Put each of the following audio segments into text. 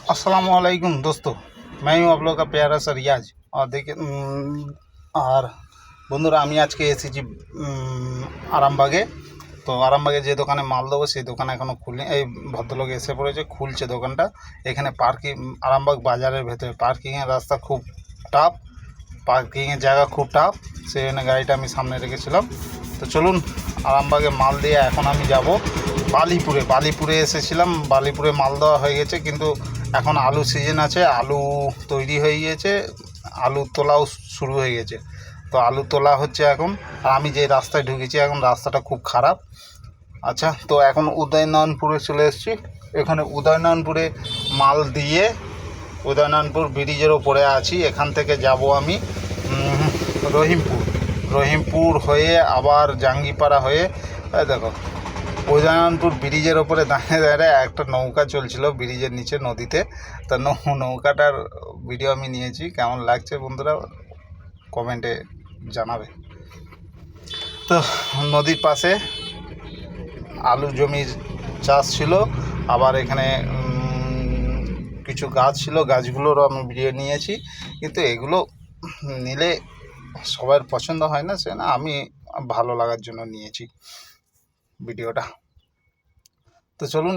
अस्सलाम वालेकुम दोस्तों, मैं हूँ आप लोग का प्यारा सा रियाज। और देखिए আর বন্ধুরা আমি আজকে এসেছি আরামবাগে। তো আরামবাগে যে দোকানে মাল দেবো সেই দোকান এখনও খুলে, এই ভদ্রলোক এসে পড়েছে, খুলছে দোকানটা। এখানে পার্কিং, আরামবাগ বাজারের ভেতরে পার্কিংয়ের রাস্তা খুব টাফ, পার্কিংয়ের জায়গা খুব টাফ, সেই জন্য গাড়িটা আমি সামনে রেখেছিলাম। তো চলুন আরামবাগে মাল দিয়ে এখন আমি যাব বালিপুরে এসেছিলাম। বালিপুরে মাল দেওয়া হয়ে গেছে, কিন্তু এখন আলু সিজন আছে, আলু তৈরি হয়ে গিয়েছে, আলু তোলাও শুরু হয়ে গেছে। তো আলু তোলা হচ্ছে এখন। আর আমি যে রাস্তায় ঢুকেছি এখন রাস্তাটা খুব খারাপ। আচ্ছা, তো এখন উদয়নারায়ণপুরে চলে এসেছি। এখানে উদয়নারায়ণপুরে মাল দিয়ে উদয়নারায়ণপুর ব্রিজের ওপরে আছি। এখান থেকে যাব আমি রহিমপুর হয়ে আবার জাঙ্গিপাড়া হয়ে, দেখো উদয়নারায়ণপুর ব্রিজের ওপরে দাঁড়িয়ে দাঁড়িয়ে একটা নৌকা চলছিল ব্রিজের নিচে নদীতে। তা নৌকাটার ভিডিও আমি নিয়েছি। কেমন লাগছে বন্ধুরা কমেন্টে জানাবে। তো নদীর পাশে আলু জমির চাষ ছিল, আবার এখানে কিছু গাছ ছিল, গাছগুলোরও আমি ভিডিও নিয়েছি। কিন্তু এগুলো নিলে সবার পছন্দ হয় না, সে না আমি ভালো লাগার জন্য নিয়েছি ভিডিওটা। তো চলুন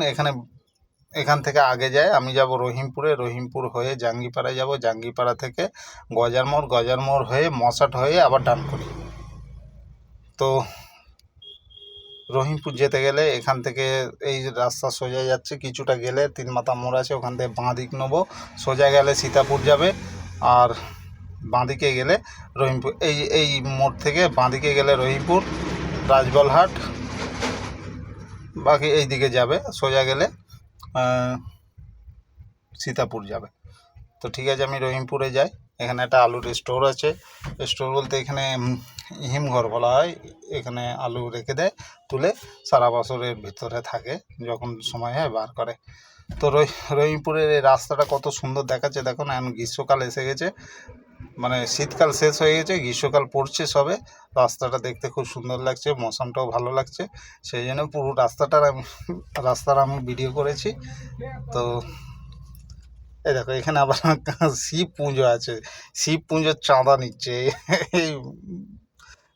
এখান থেকে আগে যাই। আমি যাব রহিমপুর হয়ে জাঙ্গিপাড়ায় যাব, জাঙ্গিপাড়া থেকে গজার মোড় হয়ে মশাট হয়ে আবার ডানকুনি। তো রহিমপুর যেতে গেলে এখান থেকে এই রাস্তা সোজা যাচ্ছে, কিছুটা গেলে 3 মাথা মোড় আছে, ওখান থেকে বাঁ দিক নেবো, সোজা গেলে সীতাপুর যাবে। আর বাঁদিকে গেলে রহিমপুর, এই মোড় থেকে বাঁদিকে গেলে রহিমপুর, রাজবলহাট, বাকি এই দিকে যাবে, সোজা গেলে সীতাপুর যাবে। তো ঠিক আছে, আমি রহিমপুরে যাই। এখানে একটা আলুর স্টোর আছে। স্টোর বলতে এখানে হিমঘর বলা হয়। এখানে আলু রেখে দেয়, তুলে সারা বছরের ভিতরে থাকে, যখন সময় হয় বার করে। তো রহিমপুরের এই রাস্তাটা কত সুন্দর দেখাচ্ছে দেখো না। এখন গ্রীষ্মকাল এসে গেছে, মানে শীতকাল শেষ হয়ে গেছে, গ্রীষ্মকাল পড়ছে সবে। রাস্তাটা দেখতে খুব সুন্দর লাগছে, মৌসুমটাও ভালো লাগছে, সেই জন্য পুরো রাস্তার আমি ভিডিও করেছি। তো এই দেখো এখানে আবার শিব পুজো আছে, শিব পুজোর চাঁদা নিচ্ছে। এই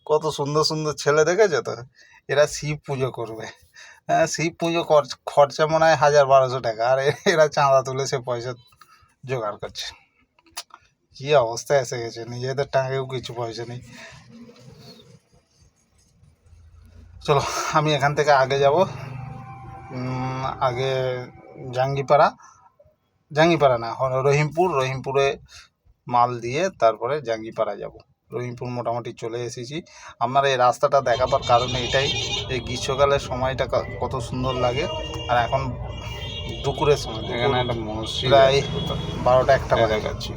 কত সুন্দর সুন্দর ছেলে দেখেছো তো, এরা শিব পুজো করবে। হ্যাঁ, শিব পুজো খরচা মনে হয় 1000-1200 টাকা, আর এরা চাঁদা তুলে সে পয়সা জোগাড় করছে। কী অবস্থা এসে গেছে, নিজেদের টাঙ্গেও কিছু পয়সা নেই। চলো আমি এখান থেকে আগে যাব, আগে জাঙ্গিপাড়া না, রহিমপুরে মাল দিয়ে তারপরে জাঙ্গিপাড়া যাব। রহিমপুর মোটামুটি চলে এসেছি। আপনার এই রাস্তাটা দেখাবার কারণে এটাই, এই গ্রীষ্মকালের সময়টা কত সুন্দর লাগে। আর এখন দুপুরের সময়, এখানে একটা মসজিদ প্রায় 12টা-1টা বাজে যাচ্ছি,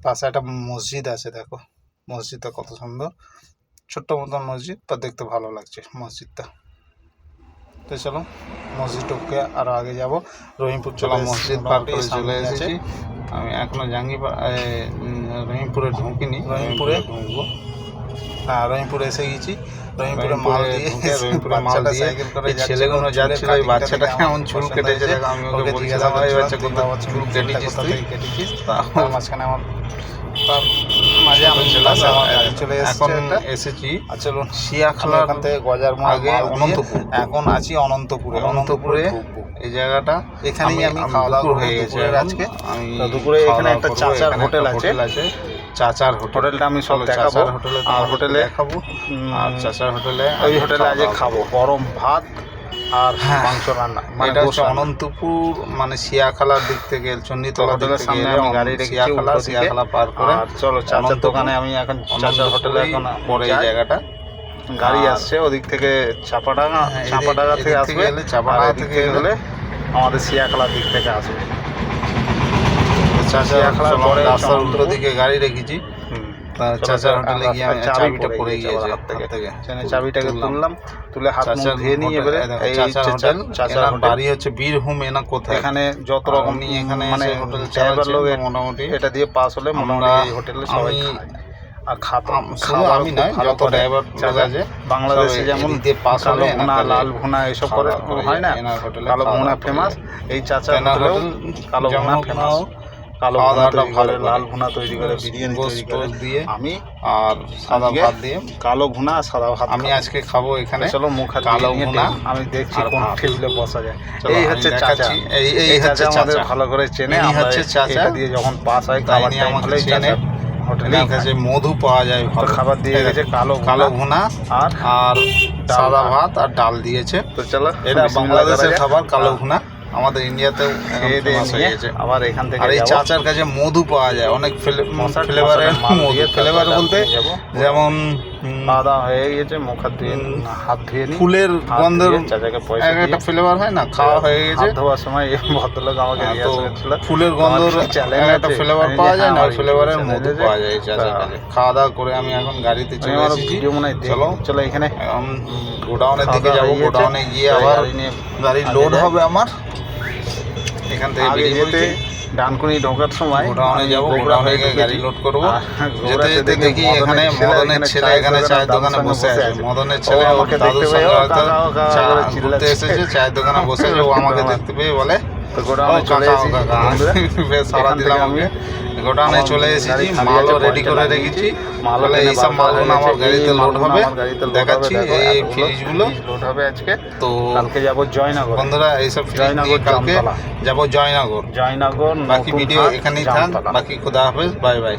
পাশে একটা মসজিদ আছে, দেখো মসজিদটা কত সুন্দর, ছোট্ট মতন মসজিদ, বা দেখতে ভালো লাগছে মসজিদটা। তো চলো মসজিদকে আরও আগে যাব। রহিমপুর মসজিদ পার করে চলে এসেছি। আমি এখনও রহিমপুরে ঢুকিনি, রহিমপুরে ঢুকবো। হ্যাঁ, রহিমপুরে এসে গেছি। রহিমপুরে মাল দিয়ে সাইকেল করে ছেলেগুলো যাচ্ছিল, ওই বাচ্চাটা কেমন চুল কেটেছে, আমি ওকে জিজ্ঞাসা করি বাচ্চা কোথাও চুল কেটেছিস, মাঝখানে আমার তার মাঝে আমি চলে এসেছি। চলুন শিয়াখালা থেকে গজার মোড় আগে অনন্তপুর, এখন আছি অনন্তপুরে এই জায়গাটা। এখানেই আমি খাওয়া দাওয়া হয়ে গেছে আজকে। আমি দুপুরে এখানে একটা চাচার হোটেল আছে, চাচার হোটেলটা আমি সব দেখাবো, আর হোটেলে খাবো, আর চাচার হোটেলে, ওই হোটেলে আজকে খাবো গরম ভাত আর মাংস রান্না। এটা হচ্ছে অনন্তপুর, মানে শিয়াখালার দিক থেকে, চণ্ডীতলা হোটেলের সামনে আমি গাড়ি রেখে শিয়াখালা পার করে চলো চাচার দোকানে। আমি এখন চাচার হোটেলে এখন পরে এই জায়গাটা গাড়ি আসছে ওদিক থেকে, চাপাডাঙ্গা থেকে আসবে, চাপাডাঙ্গা থেকে গেলে আমাদের শিয়াখালার দিক থেকে আসবে। শিয়াখালার পরে রাস্তার উল্টো দিকে গাড়ি রেখেছি। চাচার হোটেলে গিয়ে আমি চাবিটা পড়ে গিয়েছে হাত থেকে, চাবিটাকে তুললাম, তুলে হাত ধুয়ে নিয়ে এবারে চাচার বাড়ি হচ্ছে বীরভূম না কোথায়, এখানে যত রকম নিয়ে এখানে মানে হোটেল ড্রাইভার লোক মোটামুটি এটা দিয়ে পাস হলে মোটামুটি এই হোটেলে সবাই। আর শুধু আমি নয়, যত ড্রাইভার আছে বাংলাদেশে যেমন পাস কালো ভুনা, লাল ভুনা এসব করে হয় না, কালো ভুনা ফেমাস, এই চাচা হোটেলেও কালো ভুনা ফেমাস। কালো ভুনা তৈরি করে, লাল ভুনা তৈরি করে, বিরিয়ানি তৈরি করে দিয়ে আমি আর সাদা ভাত দিয়ে কালো ভুনা আর সাদা ভাত আমি আজকে খাবো এখানে। চলো মুখ হাত কালো দিয়ে ভুনা আমি দেখছি কোন টেবিলে বসা যায়। চলো, এই আমি হচ্ছে দেখাচ্ছি। চাচা, এই হচ্ছে আমাদের চাচা, ভালো করে চেনে। ইনি আমরা হচ্ছে চাচা। এটা দিয়ে যখন পাস হয় তাই খাবার নিয়ে টাইম আমাকে হলেই চেনে। চাচা হোটেলে হোটেলের কাছে মধু পাওয়া যায় ভালো। খাবার দিয়ে গেছে কালো ভুনা আর আর সাদা ভাত আর ডাল দিয়েছে। তো চলো, এটা বাংলাদেশের খাবার, কালো হ্যাঁ। ভুনা আমাদের ইন্ডিয়াতেও খেয়ে দিয়ে ফেমাস হয়ে নিয়ে গেছে। আবার এখান থেকে আর এই যাবো। চাচার কাছে মধু পাওয়া যায় অনেক ফ্লেভারের মাল মধু। দিয়ে ফ্লেভার তারপরে বলতে যাবো। যেমন খাওয়া দাওয়া হয়ে গেছে, মুখ হাত ধুয়ে হাত ধুয়ে নিই। ফুলের হাত গন্ধের ধুয়ে চাচাকে পয়সা দিয়ে একটা ফ্লেভার হয় না, খাওয়া হয়ে গেছে। হাত ধোয়ার সময় এই ভদ্রলোক আমাকে তো জিজ্ঞাসা করছিল ফুলের গন্ধর একটা ফ্লেভার পাওয়া যায় না, ওই ফ্লেভারের মধু পাওয়া যায় এই চাচার কাছে। খাওয়া দাওয়া করে আমি এখন গাড়িতে চলে এসেছি। ভিডিও মনে হয় চলো চলো এখানে গোডাউনের দিকে যাবো। গোডাউনে গিয়ে আবার গাড়ি লোড হবে আমার। এখান থেকে আগে বেরিয়ে যেতে ডানকুনি ঢোকার সময় গোডাউনে যাবো, গোডাউনে গিয়ে গাড়ি লোড করবো। যেতে যেতে দেখি এখানে মদনের ছেলে এখানে চায়ের দোকানে বসে আছে। মদনের ছেলে আমাকে দাদুর সঙ্গে হয়তো চা ঘুরতে এসেছে, চায়ের দোকানে বসে আছে। ও আমাকে দেখতে পেয়ে বলে তো গোডাউনে চলে এসেছি বেশ সারা দিলাম আমি। গোডাউনে চলে এসেছি, মালও রেডি করে রেখেছি। বলে এইসব মালগুলো আমার গাড়িতে লোড হবে, দেখাচ্ছি এই ফ্রিজগুলো লোড হবে আজকে। তো কালকে যাবো জয়নগর। বন্ধুরা এইসব ফ্রিজ নিয়ে কালকে যাবো জয়নগর। জয়নগর বাকি ভিডিও এখানেই থাক। বাকি খুদা হাফেজ, বাই বাই।